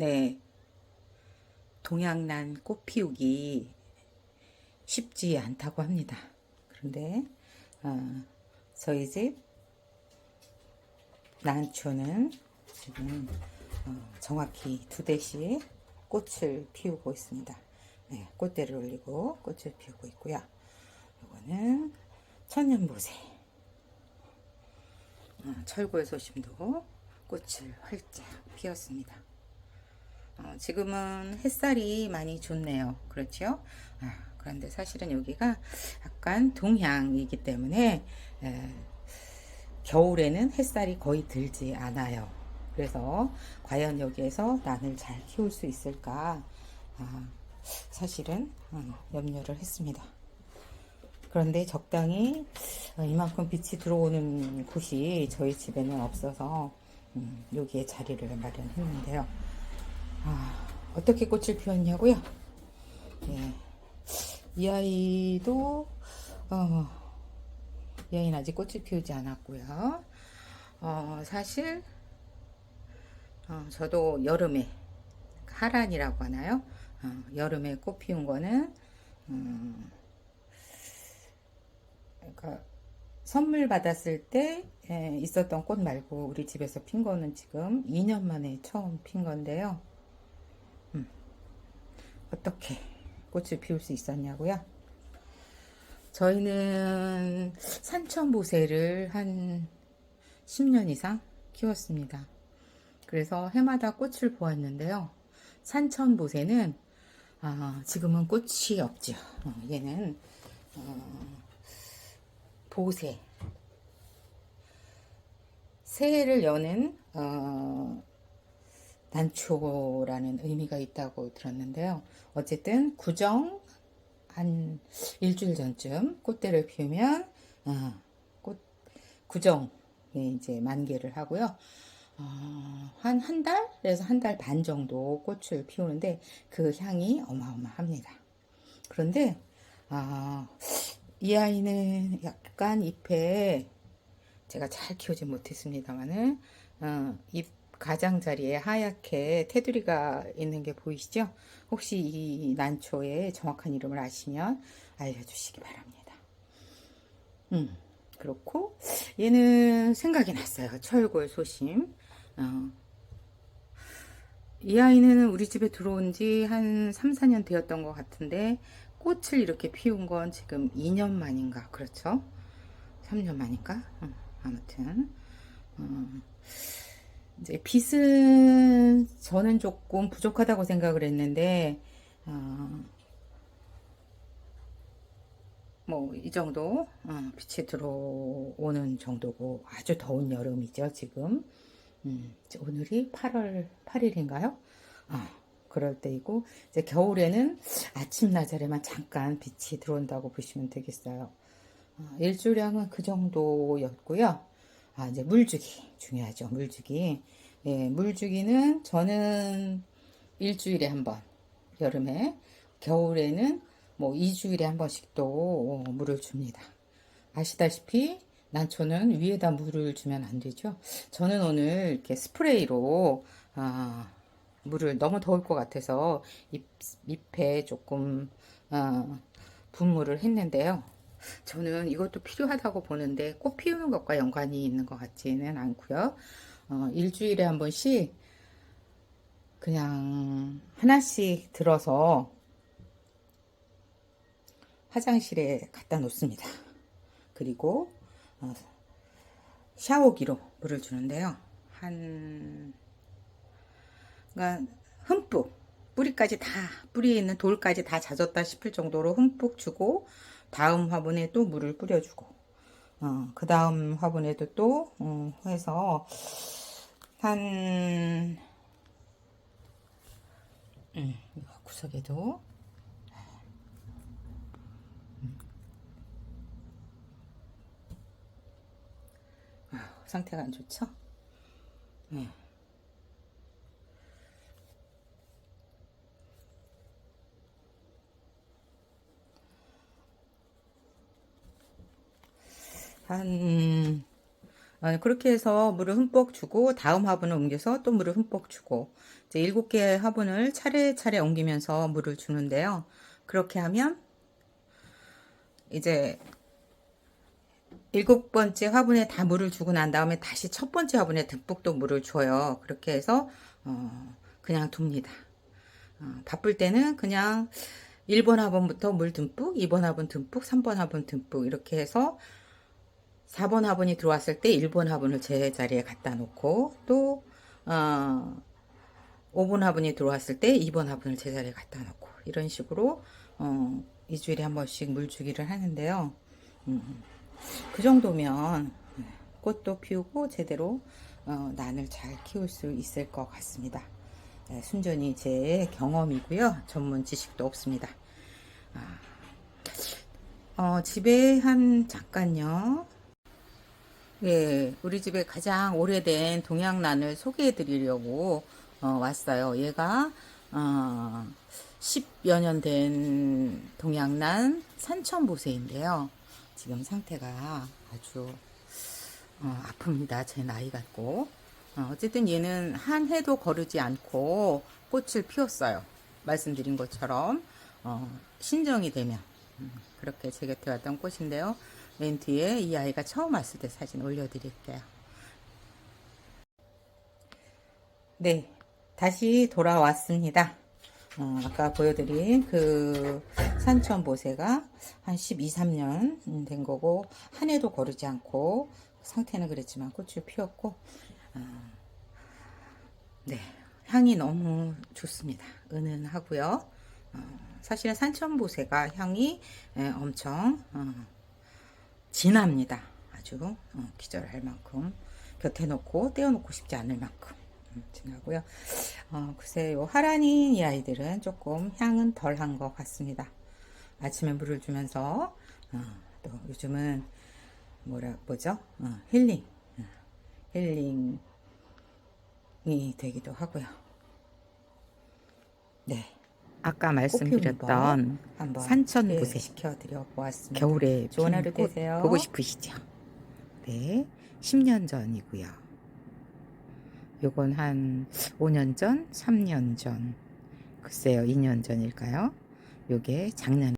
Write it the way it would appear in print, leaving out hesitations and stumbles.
네, 동양난 꽃 피우기 쉽지 않다고 합니다. 그런데 저희 집 난초는 지금 정확히 2대씩 꽃을 피우고 있습니다. 네, 꽃대를 올리고 꽃을 피우고 있고요. 이거는 천년보세, 철골 소심도 꽃을 활짝 피웠습니다. 지금은 햇살이 많이 좋네요. 그렇죠? 그런데 사실은 여기가 약간 동향이기 때문에 겨울에는 햇살이 거의 들지 않아요. 그래서 과연 여기에서 난을 잘 키울 수 있을까? 사실은 염려를 했습니다. 그런데 적당히 이만큼 빛이 들어오는 곳이 저희 집에는 없어서 여기에 자리를 마련했는데요. 어떻게 꽃을 피웠냐고요? 예, 이 아이도 이 아이는 아직 꽃을 피우지 않았고요. 사실 저도 여름에 하란이라고 하나요? 여름에 꽃 피운 거는 그러니까 선물 받았을 때 있었던 꽃 말고 우리 집에서 핀 거는 지금 2년 만에 처음 핀 건데요. 어떻게 꽃을 피울 수 있었냐고요? 저희는 산천보세를 한 10년 이상 키웠습니다. 그래서 해마다 꽃을 보았는데요. 산천보세는 지금은 꽃이 없죠. 얘는 보세, 새해를 여는 난초라는 의미가 있다고 들었는데요. 어쨌든 구정 한 일주일 전쯤 꽃대를 피우면 꽃 구정에 이제 만개를 하고요. 한 달에서 한 달 반 정도 꽃을 피우는데 그 향이 어마어마합니다. 그런데 이 아이는 약간 잎에 제가 잘 키우지 못했습니다만은 잎 가장자리에 하얗게 테두리가 있는 게 보이시죠? 혹시 이 난초의 정확한 이름을 아시면 알려주시기 바랍니다. 그렇고 얘는 생각이 났어요. 철골 소심. 이 아이는 우리 집에 들어온 지 한 3, 4년 되었던 것 같은데 꽃을 이렇게 피운 건 지금 2년 만인가 그렇죠? 3년 만인가? 아무튼 이제 빛은 저는 조금 부족하다고 생각을 했는데 뭐 이 정도 빛이 들어오는 정도고 아주 더운 여름이죠 지금. 오늘이 8월 8일인가요? 그럴 때이고 이제 겨울에는 아침 나절에만 잠깐 빛이 들어온다고 보시면 되겠어요. 일조량은 그 정도였고요. 이제 물주기 중요하죠. 물주기. 예, 물주기는 저는 일주일에 한 번, 여름에, 겨울에는 뭐 2주일에 한 번씩 또 물을 줍니다. 아시다시피 난초는 위에다 물을 주면 안 되죠. 저는 오늘 이렇게 스프레이로 물을 너무 더울 것 같아서 잎에 조금 분무를 했는데요. 저는 이것도 필요하다고 보는데 꽃 피우는 것과 연관이 있는 것 같지는 않고요. 일주일에 한 번씩 그냥 하나씩 들어서 화장실에 갖다 놓습니다. 그리고 샤워기로 물을 주는데요. 그러니까 흠뻑 뿌리까지 다 뿌리에 있는 돌까지 다 젖었다 싶을 정도로 흠뻑 주고 다음 화분에 또 물을 뿌려주고 그 다음 화분에도 또 해서 한 구석에도 상태가 안 좋죠? 네. 한 그렇게 해서 물을 흠뻑 주고 다음 화분을 옮겨서 또 물을 흠뻑 주고 이제 7개의 화분을 차례차례 옮기면서 물을 주는데요. 그렇게 하면 이제 7번째 화분에 다 물을 주고 난 다음에 다시 첫 번째 화분에 듬뿍 또 물을 줘요. 그렇게 해서 그냥 둡니다. 바쁠 때는 그냥 1번 화분부터 물 듬뿍, 2번 화분 듬뿍, 3번 화분 듬뿍 이렇게 해서 4번 화분이 들어왔을 때 1번 화분을 제자리에 갖다 놓고 또 5번 화분이 들어왔을 때 2번 화분을 제자리에 갖다 놓고 이런 식으로 2주일에 한 번씩 물 주기를 하는데요. 그 정도면 꽃도 피우고 제대로 난을 잘 키울 수 있을 것 같습니다. 네, 순전히 제 경험이고요. 전문 지식도 없습니다. 집에 잠깐요. 예, 우리 집에 가장 오래된 동양란을 소개해 드리려고 왔어요. 얘가 10여 년 된 동양란 산천보세인데요. 지금 상태가 아주 아픕니다. 제 나이 같고. 어쨌든 얘는 한 해도 거르지 않고 꽃을 피웠어요. 말씀드린 것처럼 신정이 되면 그렇게 제 곁에 왔던 꽃인데요. 맨 뒤에 이 아이가 처음 왔을 때 사진 올려드릴게요. 네, 다시 돌아왔습니다. 아까 보여드린 그 산천보세가 한 12, 13년 된 거고 한 해도 거르지 않고 상태는 그랬지만 꽃을 피웠고 네, 향이 너무 좋습니다. 은은하고요. 사실은 산천보세가 향이 엄청 진합니다. 아주 기절할 만큼 곁에 놓고 떼어놓고 싶지 않을 만큼 진하고요. 글쎄요, 하란인 이 아이들은 조금 향은 덜한 것 같습니다. 아침에 물을 주면서 또 요즘은 뭐죠? 힐링이 되기도 하고요. 네. 아까 말씀드렸던 산천보세 시켜드려 보았습니다. 겨울에 좋은 하루 되세요. 보고 싶으시죠? 네, 10년 전이고요. 요건 한 5년 전, 3년 전, 글쎄요, 2년 전일까요? 요게 작년